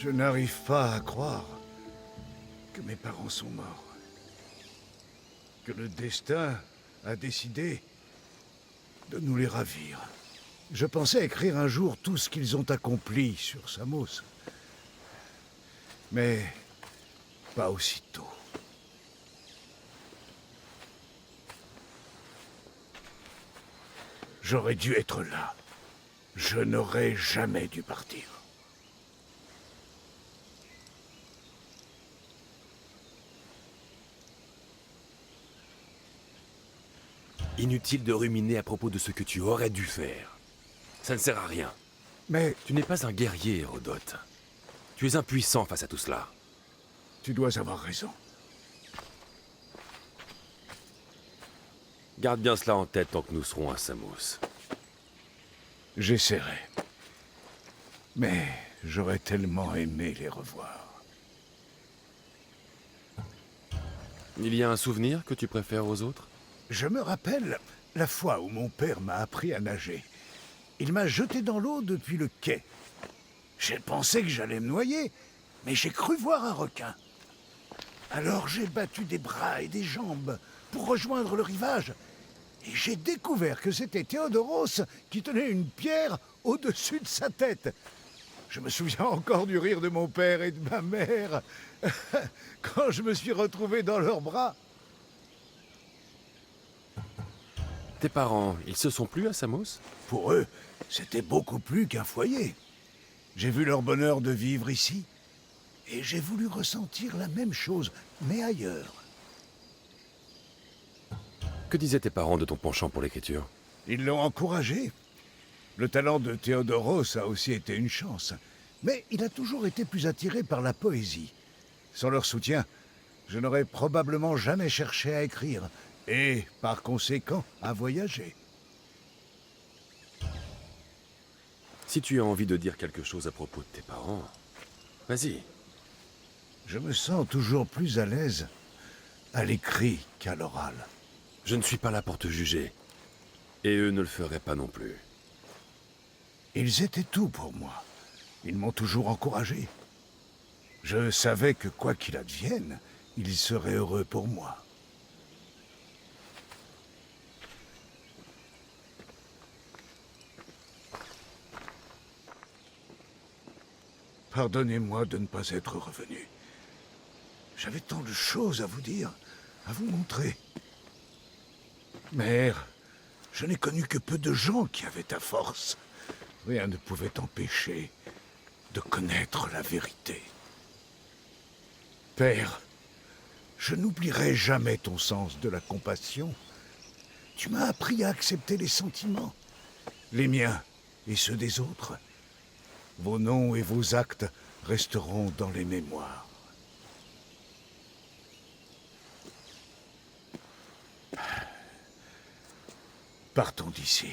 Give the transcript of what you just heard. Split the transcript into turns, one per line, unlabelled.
Je n'arrive pas à croire que mes parents sont morts. Que le destin a décidé de nous les ravir. Je pensais écrire un jour tout ce qu'ils ont accompli sur Samos. Mais pas aussitôt. J'aurais dû être là. Je n'aurais jamais dû partir.
Inutile de ruminer à propos de ce que tu aurais dû faire. Ça ne sert à rien.
Mais
Tu n'es pas un guerrier, Hérodote. Tu es impuissant face à tout cela.
tu dois avoir raison.
Garde bien cela en tête tant que nous serons à Samos.
J'essaierai. Mais j'aurais tellement aimé les revoir.
Il y a un souvenir que tu préfères aux autres?
Je me rappelle la fois où mon père m'a appris à nager. Il m'a jeté dans l'eau depuis le quai. J'ai pensé que j'allais me noyer, mais j'ai cru voir un requin. Alors j'ai battu des bras et des jambes pour rejoindre le rivage. Et j'ai découvert que c'était Théodoros qui tenait une pierre au-dessus de sa tête. Je me souviens encore du rire de mon père et de ma mère quand je me suis retrouvé dans leurs bras.
Tes parents, ils se sont plus à Samos?
Pour eux, c'était beaucoup plus qu'un foyer. J'ai vu leur bonheur de vivre ici, et j'ai voulu ressentir la même chose, mais ailleurs.
Que disaient tes parents de ton penchant pour l'écriture?
Ils l'ont encouragé. Le talent de Théodoros a aussi été une chance, mais il a toujours été plus attiré par la poésie. Sans leur soutien, je n'aurais probablement jamais cherché à écrire, et, par conséquent, à voyager.
Si tu as envie de dire quelque chose à propos de tes parents, vas-y.
Je me sens toujours plus à l'aise à l'écrit qu'à l'oral.
Je ne suis pas là pour te juger. Et eux ne le feraient pas non plus.
Ils étaient tout pour moi. Ils m'ont toujours encouragé. Je savais que quoi qu'il advienne, ils seraient heureux pour moi. Pardonnez-moi de ne pas être revenu. J'avais tant de choses à vous dire, à vous montrer. Mère, je n'ai connu que peu de gens qui avaient ta force. Rien ne pouvait t'empêcher de connaître la vérité. Père, je n'oublierai jamais ton sens de la compassion. Tu m'as appris à accepter les sentiments, les miens et ceux des autres. Vos noms et vos actes resteront dans les mémoires. Partons d'ici.